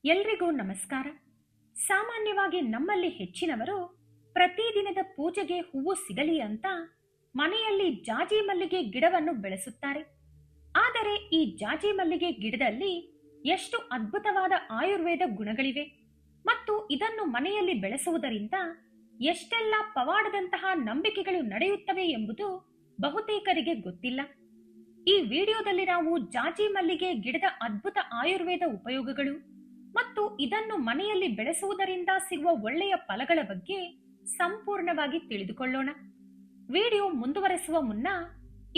ಎಲ್ರಿಗೂ ನಮಸ್ಕಾರ. ಸಾಮಾನ್ಯವಾಗಿ ನಮ್ಮಲ್ಲಿ ಹೆಚ್ಚಿನವರು ಪ್ರತಿದಿನದ ಪೂಜೆಗೆ ಹೂವು ಸಿಗಲಿ ಅಂತ ಮನೆಯಲ್ಲಿ ಜಾಜಿ ಮಲ್ಲಿಗೆ ಗಿಡವನ್ನು ಬೆಳೆಸುತ್ತಾರೆ. ಆದರೆ ಈ ಜಾಜಿ ಮಲ್ಲಿಗೆ ಗಿಡದಲ್ಲಿ ಎಷ್ಟು ಅದ್ಭುತವಾದ ಆಯುರ್ವೇದ ಗುಣಗಳಿವೆ ಮತ್ತು ಇದನ್ನು ಮನೆಯಲ್ಲಿ ಬೆಳೆಸುವುದರಿಂದ ಎಷ್ಟೆಲ್ಲ ಪವಾಡದಂತಹ ನಂಬಿಕೆಗಳು ನಡೆಯುತ್ತವೆ ಎಂಬುದು ಬಹುತೇಕರಿಗೆ ಗೊತ್ತಿಲ್ಲ. ಈ ವಿಡಿಯೋದಲ್ಲಿ ನಾವು ಜಾಜಿ ಮಲ್ಲಿಗೆ ಗಿಡದ ಅದ್ಭುತ ಆಯುರ್ವೇದ ಉಪಯೋಗಗಳು ಮತ್ತು ಇದನ್ನು ಮನೆಯಲ್ಲಿ ಬೆಳೆಸುವುದರಿಂದ ಸಿಗುವ ಒಳ್ಳೆಯ ಫಲಗಳ ಬಗ್ಗೆ ಸಂಪೂರ್ಣವಾಗಿ ತಿಳಿದುಕೊಳ್ಳೋಣ. ವಿಡಿಯೋ ಮುಂದುವರೆಸುವ ಮುನ್ನ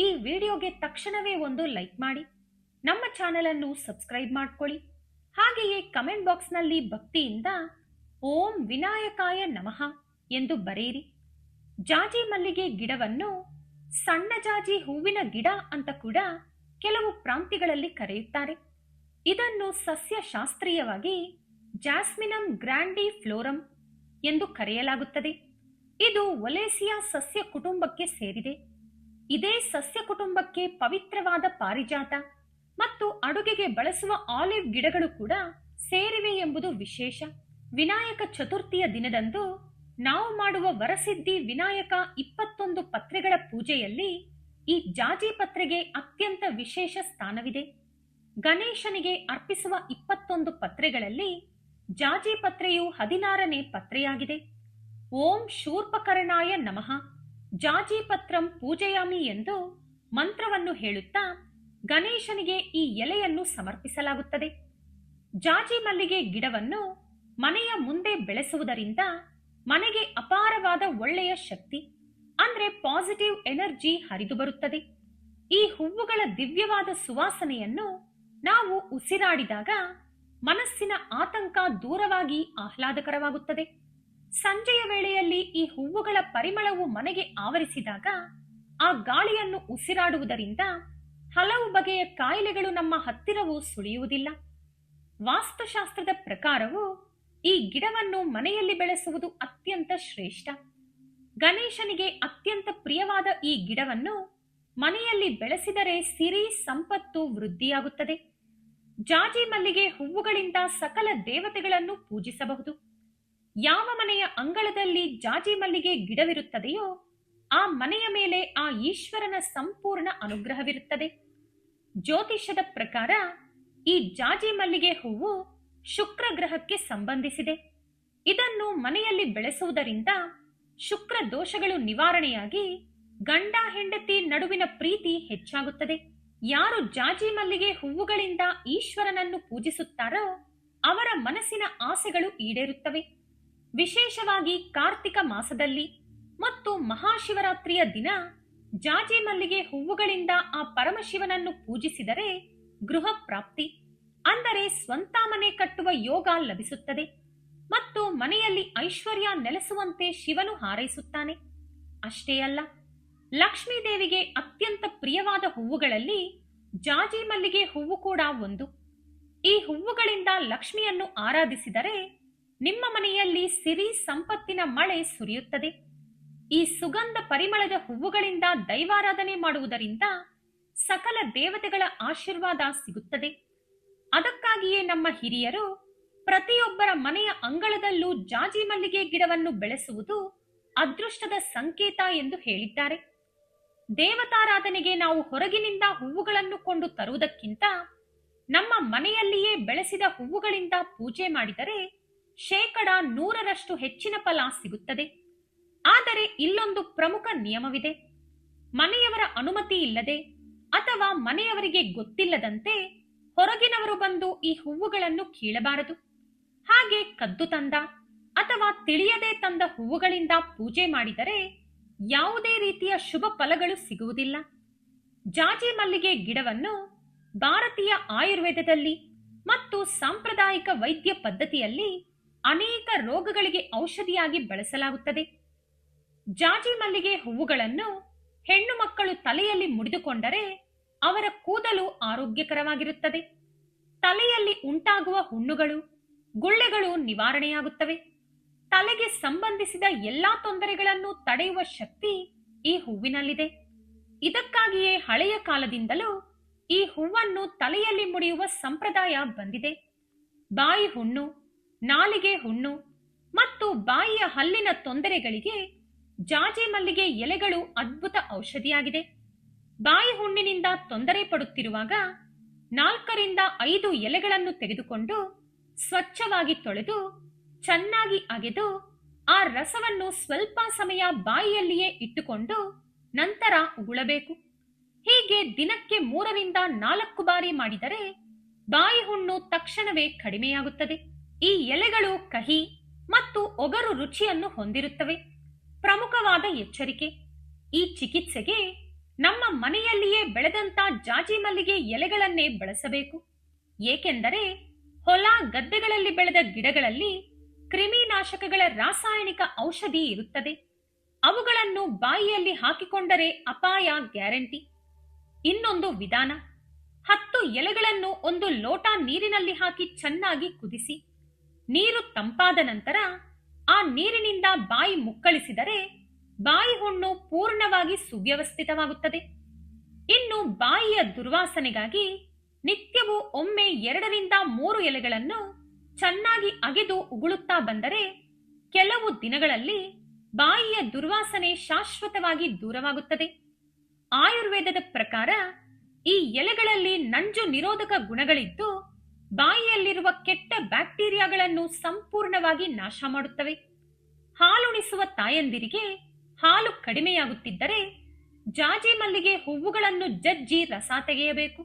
ಈ ವಿಡಿಯೋಗೆ ತಕ್ಷಣವೇ ಒಂದು ಲೈಕ್ ಮಾಡಿ, ನಮ್ಮ ಚಾನೆಲ್ ಅನ್ನು ಸಬ್ಸ್ಕ್ರೈಬ್ ಮಾಡ್ಕೊಳ್ಳಿ. ಹಾಗೆಯೇ ಕಮೆಂಟ್ ಬಾಕ್ಸ್ನಲ್ಲಿ ಭಕ್ತಿಯಿಂದ ಓಂ ವಿನಾಯಕಾಯ ನಮಃ ಎಂದು ಬರೆಯಿರಿ. ಜಾಜಿ ಮಲ್ಲಿಗೆ ಗಿಡವನ್ನು ಸಣ್ಣ ಜಾಜಿ ಹೂವಿನ ಗಿಡ ಅಂತ ಕೂಡ ಕೆಲವು ಪ್ರಾಂತ್ಯಗಳಲ್ಲಿ ಕರೆಯುತ್ತಾರೆ. ಇದನ್ನು ಸಸ್ಯಶಾಸ್ತ್ರೀಯವಾಗಿ ಜಾಸ್ಮಿನಮ್ ಗ್ರ್ಯಾಂಡಿಫ್ಲೋರಮ್ ಎಂದು ಕರೆಯಲಾಗುತ್ತದೆ. ಇದು ಒಲೇಸಿಯಾ ಸಸ್ಯ ಕುಟುಂಬಕ್ಕೆ ಸೇರಿದೆ. ಇದೇ ಸಸ್ಯ ಕುಟುಂಬಕ್ಕೆ ಪವಿತ್ರವಾದ ಪಾರಿಜಾತ ಮತ್ತು ಅಡುಗೆಗೆ ಬಳಸುವ ಆಲಿವ್ ಗಿಡಗಳು ಕೂಡ ಸೇರಿವೆ ಎಂಬುದು ವಿಶೇಷ. ವಿನಾಯಕ ಚತುರ್ಥಿಯ ದಿನದಂದು ನಾವು ಮಾಡುವ ವರಸಿದ್ಧಿ ವಿನಾಯಕ 21 ಪತ್ರೆಗಳ ಪೂಜೆಯಲ್ಲಿ ಈ ಜಾಜಿ ಪತ್ರೆಗೆ ಅತ್ಯಂತ ವಿಶೇಷ ಸ್ಥಾನವಿದೆ. ಗಣೇಶನಿಗೆ ಅರ್ಪಿಸುವ 21 ಪತ್ರೆಗಳಲ್ಲಿ ಜಾಜಿ ಪತ್ರೆಯು 16ನೇ ಪತ್ರೆಯಾಗಿದೆ. ಓಂ ಶೂರ್ಪಕರ್ಣಾಯ ನಮಃ ಜಾಜಿ ಪತ್ರಂ ಪೂಜೆಯಾಮಿ ಎಂದು ಮಂತ್ರವನ್ನು ಹೇಳುತ್ತಾ ಗಣೇಶನಿಗೆ ಈ ಎಲೆಯನ್ನು ಸಮರ್ಪಿಸಲಾಗುತ್ತದೆ. ಜಾಜಿ ಮಲ್ಲಿಗೆ ಗಿಡವನ್ನು ಮನೆಯ ಮುಂದೆ ಬೆಳೆಸುವುದರಿಂದ ಮನೆಗೆ ಅಪಾರವಾದ ಒಳ್ಳೆಯ ಶಕ್ತಿ ಅಂದ್ರೆ ಪಾಸಿಟಿವ್ ಎನರ್ಜಿ ಹರಿದು ಬರುತ್ತದೆ. ಈ ಹೂವುಗಳ ದಿವ್ಯವಾದ ಸುವಾಸನೆಯನ್ನು ನಾವು ಉಸಿರಾಡಿದಾಗ ಮನಸ್ಸಿನ ಆತಂಕ ದೂರವಾಗಿ ಆಹ್ಲಾದಕರವಾಗುತ್ತದೆ. ಸಂಜೆಯ ವೇಳೆಯಲ್ಲಿ ಈ ಹೂವುಗಳ ಪರಿಮಳವು ಮನೆಗೆ ಆವರಿಸಿದಾಗ ಆ ಗಾಳಿಯನ್ನು ಉಸಿರಾಡುವುದರಿಂದ ಹಲವು ಬಗೆಯ ಕಾಯಿಲೆಗಳು ನಮ್ಮ ಹತ್ತಿರವೂ ಸುಳಿಯುವುದಿಲ್ಲ. ವಾಸ್ತುಶಾಸ್ತ್ರದ ಪ್ರಕಾರವೂ ಈ ಗಿಡವನ್ನು ಮನೆಯಲ್ಲಿ ಬೆಳೆಸುವುದು ಅತ್ಯಂತ ಶ್ರೇಷ್ಠ. ಗಣೇಶನಿಗೆ ಅತ್ಯಂತ ಪ್ರಿಯವಾದ ಈ ಗಿಡವನ್ನು ಮನೆಯಲ್ಲಿ ಬೆಳೆಸಿದರೆ ಸಿರಿ ಸಂಪತ್ತು ವೃದ್ಧಿಯಾಗುತ್ತದೆ. ಜಾಜಿ ಮಲ್ಲಿಗೆ ಹೂವುಗಳಿಂದ ಸಕಲ ದೇವತೆಗಳನ್ನು ಪೂಜಿಸಬಹುದು. ಯಾವ ಮನೆಯ ಅಂಗಳದಲ್ಲಿ ಜಾಜಿ ಮಲ್ಲಿಗೆ ಗಿಡವಿರುತ್ತದೆಯೋ ಆ ಮನೆಯ ಮೇಲೆ ಆ ಈಶ್ವರನ ಸಂಪೂರ್ಣ ಅನುಗ್ರಹವಿರುತ್ತದೆ. ಜ್ಯೋತಿಷ್ಯದ ಪ್ರಕಾರ ಈ ಜಾಜಿ ಮಲ್ಲಿಗೆ ಹೂವು ಶುಕ್ರ ಗ್ರಹಕ್ಕೆ ಸಂಬಂಧಿಸಿದೆ. ಇದನ್ನು ಮನೆಯಲ್ಲಿ ಬೆಳೆಸುವುದರಿಂದ ಶುಕ್ರ ದೋಷಗಳು ನಿವಾರಣೆಯಾಗಿ ಗಂಡ ಹೆಂಡತಿ ನಡುವಿನ ಪ್ರೀತಿ ಹೆಚ್ಚಾಗುತ್ತದೆ. ಯಾರು ಜಾಜಿ ಮಲ್ಲಿಗೆ ಹೂವುಗಳಿಂದ ಈಶ್ವರನನ್ನು ಪೂಜಿಸುತ್ತಾರೋ ಅವರ ಮನಸ್ಸಿನ ಆಸೆಗಳು ಈಡೇರುತ್ತವೆ. ವಿಶೇಷವಾಗಿ ಕಾರ್ತಿಕ ಮಾಸದಲ್ಲಿ ಮತ್ತು ಮಹಾಶಿವರಾತ್ರಿಯ ದಿನ ಜಾಜಿ ಮಲ್ಲಿಗೆ ಹೂವುಗಳಿಂದ ಆ ಪರಮಶಿವನನ್ನು ಪೂಜಿಸಿದರೆ ಗೃಹ ಪ್ರಾಪ್ತಿ ಅಂದರೆ ಸ್ವಂತ ಮನೆ ಕಟ್ಟುವ ಯೋಗ ಲಭಿಸುತ್ತದೆ ಮತ್ತು ಮನೆಯಲ್ಲಿ ಐಶ್ವರ್ಯ ನೆಲೆಸುವಂತೆ ಶಿವನು ಹಾರೈಸುತ್ತಾನೆ. ಅಷ್ಟೇ ಅಲ್ಲ, ಲಕ್ಷ್ಮೀ ದೇವಿಗೆ ಅತ್ಯಂತ ಪ್ರಿಯವಾದ ಹೂವುಗಳಲ್ಲಿ ಜಾಜಿ ಮಲ್ಲಿಗೆ ಹೂವು ಕೂಡ ಒಂದು. ಈ ಹೂವುಗಳಿಂದ ಲಕ್ಷ್ಮಿಯನ್ನು ಆರಾಧಿಸಿದರೆ ನಿಮ್ಮ ಮನೆಯಲ್ಲಿ ಸಿರಿ ಸಂಪತ್ತಿನ ಮಳೆ ಸುರಿಯುತ್ತದೆ. ಈ ಸುಗಂಧ ಪರಿಮಳದ ಹೂವುಗಳಿಂದ ದೈವಾರಾಧನೆ ಮಾಡುವುದರಿಂದ ಸಕಲ ದೇವತೆಗಳ ಆಶೀರ್ವಾದ ಸಿಗುತ್ತದೆ. ಅದಕ್ಕಾಗಿಯೇ ನಮ್ಮ ಹಿರಿಯರು ಪ್ರತಿಯೊಬ್ಬರ ಮನೆಯ ಅಂಗಳದಲ್ಲೂ ಜಾಜಿ ಮಲ್ಲಿಗೆ ಗಿಡವನ್ನು ಬೆಳೆಸುವುದು ಅದೃಷ್ಟದ ಸಂಕೇತ ಎಂದು ಹೇಳಿದ್ದಾರೆ. ದೇವತಾರಾಧನೆಗೆ ನಾವು ಹೊರಗಿನಿಂದ ಹೂವುಗಳನ್ನು ಕೊಂಡು ತರುವುದಕ್ಕಿಂತ ನಮ್ಮ ಮನೆಯಲ್ಲಿಯೇ ಬೆಳೆಸಿದ ಹೂವುಗಳಿಂದ ಪೂಜೆ ಮಾಡಿದರೆ 100% ಹೆಚ್ಚಿನ ಫಲ ಸಿಗುತ್ತದೆ. ಆದರೆ ಇಲ್ಲೊಂದು ಪ್ರಮುಖ ನಿಯಮವಿದೆ. ಮನೆಯವರ ಅನುಮತಿ ಇಲ್ಲದೆ ಅಥವಾ ಮನೆಯವರಿಗೆ ಗೊತ್ತಿಲ್ಲದಂತೆ ಹೊರಗಿನವರು ಬಂದು ಈ ಹೂವುಗಳನ್ನು ಕೀಳಬಾರದು. ಹಾಗೆ ಕದ್ದು ತಂದ ಅಥವಾ ತಿಳಿಯದೆ ತಂದ ಹೂವುಗಳಿಂದ ಪೂಜೆ ಮಾಡಿದರೆ ಯಾವುದೇ ರೀತಿಯ ಶುಭ ಫಲಗಳು ಸಿಗುವುದಿಲ್ಲ. ಜಾಜಿ ಮಲ್ಲಿಗೆ ಗಿಡವನ್ನು ಭಾರತೀಯ ಆಯುರ್ವೇದದಲ್ಲಿ ಮತ್ತು ಸಾಂಪ್ರದಾಯಿಕ ವೈದ್ಯ ಪದ್ಧತಿಯಲ್ಲಿ ಅನೇಕ ರೋಗಗಳಿಗೆ ಔಷಧಿಯಾಗಿ ಬಳಸಲಾಗುತ್ತದೆ. ಜಾಜಿ ಮಲ್ಲಿಗೆ ಹೂವುಗಳನ್ನು ಹೆಣ್ಣು ಮಕ್ಕಳು ತಲೆಯಲ್ಲಿ ಮುಡಿದುಕೊಂಡರೆ ಅವರ ಕೂದಲು ಆರೋಗ್ಯಕರವಾಗಿರುತ್ತದೆ. ತಲೆಯಲ್ಲಿ ಉಂಟಾಗುವ ಹುಣ್ಣುಗಳು, ಗುಳ್ಳೆಗಳು ನಿವಾರಣೆಯಾಗುತ್ತವೆ. ತಲೆಗೆ ಸಂಬಂಧಿಸಿದ ಎಲ್ಲಾ ತೊಂದರೆಗಳನ್ನು ತಡೆಯುವ ಶಕ್ತಿ ಈ ಹೂವಿನಲ್ಲಿದೆ. ಇದಕ್ಕಾಗಿಯೇ ಹಳೆಯ ಕಾಲದಿಂದಲೂ ಈ ಹೂವನ್ನು ತಲೆಯಲ್ಲಿ ಮುಡಿಯುವ ಸಂಪ್ರದಾಯ ಬಂದಿದೆ. ಬಾಯಿ ಹುಣ್ಣು, ನಾಲಿಗೆ ಹುಣ್ಣು ಮತ್ತು ಬಾಯಿಯ ಹಲ್ಲಿನ ತೊಂದರೆಗಳಿಗೆ ಜಾಜಿ ಮಲ್ಲಿಗೆ ಎಲೆಗಳು ಅದ್ಭುತ ಔಷಧಿಯಾಗಿದೆ. ಬಾಯಿ ಹುಣ್ಣಿನಿಂದ ತೊಂದರೆ ಪಡುತ್ತಿರುವಾಗ 4 ರಿಂದ 5 ಎಲೆಗಳನ್ನು ತೆಗೆದುಕೊಂಡು ಸ್ವಚ್ಛವಾಗಿ ತೊಳೆದು ಚೆನ್ನಾಗಿ ಅಗೆದು ಆ ರಸವನ್ನು ಸ್ವಲ್ಪ ಸಮಯ ಬಾಯಿಯಲ್ಲಿಯೇ ಇಟ್ಟುಕೊಂಡು ನಂತರ ಉಗುಳಬೇಕು. ಹೀಗೆ ದಿನಕ್ಕೆ 3 ರಿಂದ 4 ಬಾರಿ ಮಾಡಿದರೆ ಬಾಯಿ ಹುಣ್ಣು ತಕ್ಷಣವೇ ಕಡಿಮೆಯಾಗುತ್ತದೆ. ಈ ಎಲೆಗಳು ಕಹಿ ಮತ್ತು ಒಗರು ರುಚಿಯನ್ನು ಹೊಂದಿರುತ್ತವೆ. ಪ್ರಮುಖವಾದ ಎಚ್ಚರಿಕೆ: ಈ ಚಿಕಿತ್ಸೆಗೆ ನಮ್ಮ ಮನೆಯಲ್ಲಿಯೇ ಬೆಳೆದಂತ ಜಾಜಿ ಮಲ್ಲಿಗೆ ಎಲೆಗಳನ್ನೇ ಬಳಸಬೇಕು. ಏಕೆಂದರೆ ಹೊಲ ಗದ್ದೆಗಳಲ್ಲಿ ಬೆಳೆದ ಗಿಡಗಳಲ್ಲಿ ಕ್ರಿಮಿನಾಶಕಗಳ ರಾಸಾಯನಿಕ ಔಷಧಿ ಇರುತ್ತದೆ. ಅವುಗಳನ್ನು ಬಾಯಿಯಲ್ಲಿ ಹಾಕಿಕೊಂಡರೆ ಅಪಾಯ ಗ್ಯಾರಂಟಿ. ಇನ್ನೊಂದು ವಿಧಾನ: 10 ಎಲೆಗಳನ್ನು ಒಂದು ಲೋಟ ನೀರಿನಲ್ಲಿ ಹಾಕಿ ಚೆನ್ನಾಗಿ ಕುದಿಸಿ ನೀರು ತಂಪಾದ ನಂತರ ಆ ನೀರಿನಿಂದ ಬಾಯಿ ಮುಕ್ಕಳಿಸಿದರೆ ಬಾಯಿ ಹುಣ್ಣು ಪೂರ್ಣವಾಗಿ ಸುವ್ಯವಸ್ಥಿತವಾಗುತ್ತದೆ. ಇನ್ನು ಬಾಯಿಯ ದುರ್ವಾಸನೆಗಾಗಿ ನಿತ್ಯವೂ ಒಮ್ಮೆ 2 ರಿಂದ 3 ಎಲೆಗಳನ್ನು ಚೆನ್ನಾಗಿ ಅಗೆದು ಉಗುಳುತ್ತಾ ಬಂದರೆ ಕೆಲವು ದಿನಗಳಲ್ಲಿ ಬಾಯಿಯ ದುರ್ವಾಸನೆ ಶಾಶ್ವತವಾಗಿ ದೂರವಾಗುತ್ತದೆ. ಆಯುರ್ವೇದದ ಪ್ರಕಾರ ಈ ಎಲೆಗಳಲ್ಲಿ ನಂಜು ನಿರೋಧಕ ಗುಣಗಳಿದ್ದು ಬಾಯಿಯಲ್ಲಿರುವ ಕೆಟ್ಟ ಬ್ಯಾಕ್ಟೀರಿಯಾಗಳನ್ನು ಸಂಪೂರ್ಣವಾಗಿ ನಾಶ ಮಾಡುತ್ತವೆ. ಹಾಲುಣಿಸುವ ತಾಯಂದಿರಿಗೆ ಹಾಲು ಕಡಿಮೆಯಾಗುತ್ತಿದ್ದರೆ ಜಾಜಿ ಮಲ್ಲಿಗೆ ಹೂವುಗಳನ್ನು ಜಜ್ಜಿ ರಸ ತೆಗೆಯಬೇಕು.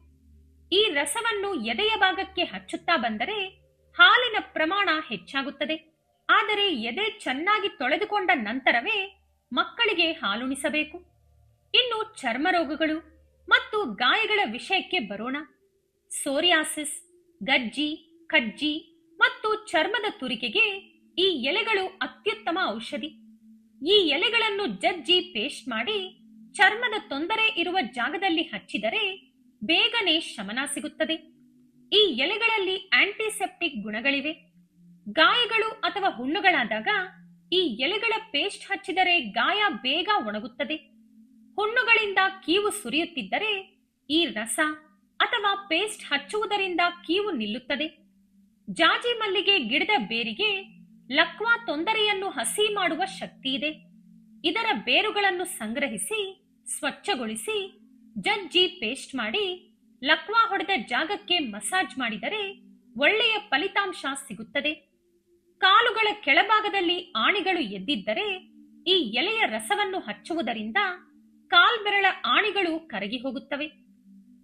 ಈ ರಸವನ್ನು ಎದೆಯ ಭಾಗಕ್ಕೆ ಹಚ್ಚುತ್ತಾ ಬಂದರೆ ಹಾಲಿನ ಪ್ರಮಾಣ ಹೆಚ್ಚಾಗುತ್ತದೆ. ಆದರೆ ಎದೆ ಚೆನ್ನಾಗಿ ತೊಳೆದುಕೊಂಡ ನಂತರವೇ ಮಕ್ಕಳಿಗೆ ಹಾಲುಣಿಸಬೇಕು. ಇನ್ನು ಚರ್ಮ ರೋಗಗಳು ಮತ್ತು ಗಾಯಗಳ ವಿಷಯಕ್ಕೆ ಬರೋಣ. ಸೋರಿಯಾಸಿಸ್, ಗಜ್ಜಿ, ಕಜ್ಜಿ ಮತ್ತು ಚರ್ಮದ ತುರಿಕೆಗೆ ಈ ಎಲೆಗಳು ಅತ್ಯುತ್ತಮ ಔಷಧಿ. ಈ ಎಲೆಗಳನ್ನು ಜಜ್ಜಿ ಪೇಸ್ಟ್ ಮಾಡಿ ಚರ್ಮದ ತೊಂದರೆ ಇರುವ ಜಾಗದಲ್ಲಿ ಹಚ್ಚಿದರೆ ಬೇಗನೆ ಶಮನ ಸಿಗುತ್ತದೆ. ಈ ಎಲೆಗಳಲ್ಲಿ ಆಂಟಿಸೆಪ್ಟಿಕ್ ಗುಣಗಳಿವೆ. ಗಾಯಗಳು ಅಥವಾ ಹುಣ್ಣುಗಳಾದಾಗ ಈ ಎಲೆಗಳ ಪೇಸ್ಟ್ ಹಚ್ಚಿದರೆ ಗಾಯ ಬೇಗ ಒಣಗುತ್ತದೆ. ಹುಣ್ಣುಗಳಿಂದ ಕೀವು ಸುರಿಯುತ್ತಿದ್ದರೆ ಈ ರಸ ಅಥವಾ ಪೇಸ್ಟ್ ಹಚ್ಚುವುದರಿಂದ ಕೀವು ನಿಲ್ಲುತ್ತದೆ. ಜಾಜಿ ಮಲ್ಲಿಗೆ ಗಿಡದ ಬೇರಿಗೆ ಲಕ್ವಾ ತೊಂದರೆಯನ್ನು ಹಸಿ ಮಾಡುವ ಶಕ್ತಿ ಇದೆ. ಇದರ ಬೇರುಗಳನ್ನು ಸಂಗ್ರಹಿಸಿ ಸ್ವಚ್ಛಗೊಳಿಸಿ ಜಜ್ಜಿ ಪೇಸ್ಟ್ ಮಾಡಿ ಲಕ್ವಾ ಹೊಡೆದ ಜಾಗಕ್ಕೆ ಮಸಾಜ್ ಮಾಡಿದರೆ ಒಳ್ಳೆಯ ಫಲಿತಾಂಶ ಸಿಗುತ್ತದೆ. ಕಾಲುಗಳ ಕೆಳಭಾಗದಲ್ಲಿ ಆಣಿಗಳು ಎದ್ದಿದ್ದರೆ ಈ ಎಲೆಯ ರಸವನ್ನು ಹಚ್ಚುವುದರಿಂದ ಕಾಲ್ಬೆರಳ ಆಣಿಗಳು ಕರಗಿ ಹೋಗುತ್ತವೆ.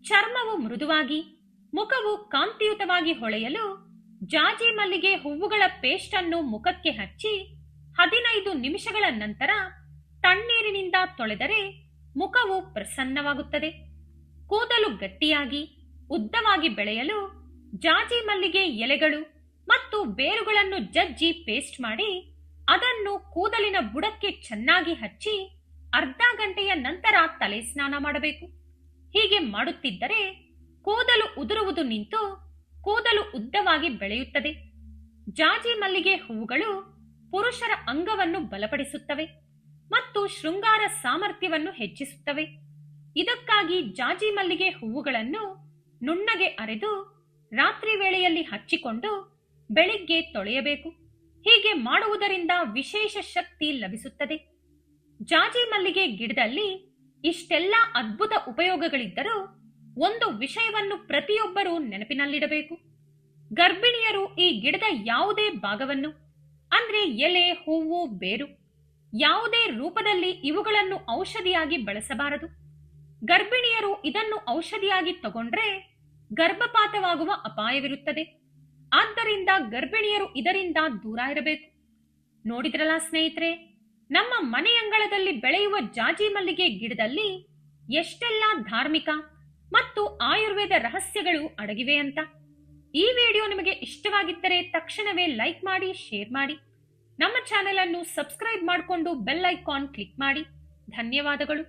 ಚರ್ಮವು ಮೃದುವಾಗಿ, ಮುಖವು ಕಾಂತಿಯುತವಾಗಿ ಹೊಳೆಯಲು ಜಾಜಿ ಮಲ್ಲಿಗೆ ಹೂವುಗಳ ಪೇಸ್ಟ್ ಅನ್ನು ಮುಖಕ್ಕೆ ಹಚ್ಚಿ 15 ನಿಮಿಷಗಳ ನಂತರ ತಣ್ಣೀರಿನಿಂದ ತೊಳೆದರೆ ಮುಖವು ಪ್ರಸನ್ನವಾಗುತ್ತದೆ. ಕೂದಲು ಗಟ್ಟಿಯಾಗಿ ಉದ್ದವಾಗಿ ಬೆಳೆಯಲು ಜಾಜಿ ಮಲ್ಲಿಗೆ ಎಲೆಗಳು ಮತ್ತು ಬೇರುಗಳನ್ನು ಜಜ್ಜಿ ಪೇಸ್ಟ್ ಮಾಡಿ ಅದನ್ನು ಕೂದಲಿನ ಬುಡಕ್ಕೆ ಚೆನ್ನಾಗಿ ಹಚ್ಚಿ ಅರ್ಧ ಗಂಟೆಯ ನಂತರ ತಲೆ ಸ್ನಾನ ಮಾಡಬೇಕು. ಹೀಗೆ ಮಾಡುತ್ತಿದ್ದರೆ ಕೂದಲು ಉದುರುವುದು ನಿಂತು ಕೂದಲು ಉದ್ದವಾಗಿ ಬೆಳೆಯುತ್ತದೆ. ಜಾಜಿ ಮಲ್ಲಿಗೆ ಹೂವುಗಳು ಪುರುಷರ ಅಂಗವನ್ನು ಬಲಪಡಿಸುತ್ತವೆ ಮತ್ತು ಶೃಂಗಾರ ಸಾಮರ್ಥ್ಯವನ್ನು ಹೆಚ್ಚಿಸುತ್ತವೆ. ಇದಕ್ಕಾಗಿ ಜಾಜಿ ಮಲ್ಲಿಗೆ ಹೂವುಗಳನ್ನು ನುಣ್ಣಗೆ ಅರೆದು ರಾತ್ರಿ ವೇಳೆಯಲ್ಲಿ ಹಚ್ಚಿಕೊಂಡು ಬೆಳಿಗ್ಗೆ ತೊಳೆಯಬೇಕು. ಹೀಗೆ ಮಾಡುವುದರಿಂದ ವಿಶೇಷ ಶಕ್ತಿ ಲಭಿಸುತ್ತದೆ. ಜಾಜಿ ಮಲ್ಲಿಗೆ ಗಿಡದಲ್ಲಿ ಇಷ್ಟೆಲ್ಲ ಅದ್ಭುತ ಉಪಯೋಗಗಳಿದ್ದರೂ ಒಂದು ವಿಷಯವನ್ನು ಪ್ರತಿಯೊಬ್ಬರೂ ನೆನಪಿನಲ್ಲಿಡಬೇಕು. ಗರ್ಭಿಣಿಯರು ಈ ಗಿಡದ ಯಾವುದೇ ಭಾಗವನ್ನು ಅಂದ್ರೆ ಎಲೆ, ಹೂವು, ಬೇರು ಯಾವುದೇ ರೂಪದಲ್ಲಿ ಇವುಗಳನ್ನು ಔಷಧಿಯಾಗಿ ಬಳಸಬಾರದು. ಗರ್ಭಿಣಿಯರು ಇದನ್ನು ಔಷಧಿಯಾಗಿ ತಗೊಂಡ್ರೆ ಗರ್ಭಪಾತವಾಗುವ ಅಪಾಯವಿರುತ್ತದೆ. ಆದ್ದರಿಂದ ಗರ್ಭಿಣಿಯರು ಇದರಿಂದ ದೂರ ಇರಬೇಕು. ನೋಡಿದ್ರಲ್ಲ ಸ್ನೇಹಿತರೆ, ನಮ್ಮ ಮನೆಯಂಗಳದಲ್ಲಿ ಬೆಳೆಯುವ ಜಾಜಿ ಮಲ್ಲಿಗೆ ಗಿಡದಲ್ಲಿ ಎಷ್ಟೆಲ್ಲ ಧಾರ್ಮಿಕ ಮತ್ತು ಆಯುರ್ವೇದ ರಹಸ್ಯಗಳು ಅಡಗಿವೆ ಅಂತ. ಈ ವಿಡಿಯೋ ನಿಮಗೆ ಇಷ್ಟವಾಗಿದ್ದರೆ ತಕ್ಷಣವೇ ಲೈಕ್ ಮಾಡಿ, ಶೇರ್ ಮಾಡಿ. ನಮ್ಮ ಚಾನೆಲ್ ಅನ್ನು ಸಬ್ಸ್ಕ್ರೈಬ್ ಮಾಡಿಕೊಂಡು ಬೆಲ್ ಐಕಾನ್ ಕ್ಲಿಕ್ ಮಾಡಿ. ಧನ್ಯವಾದಗಳು.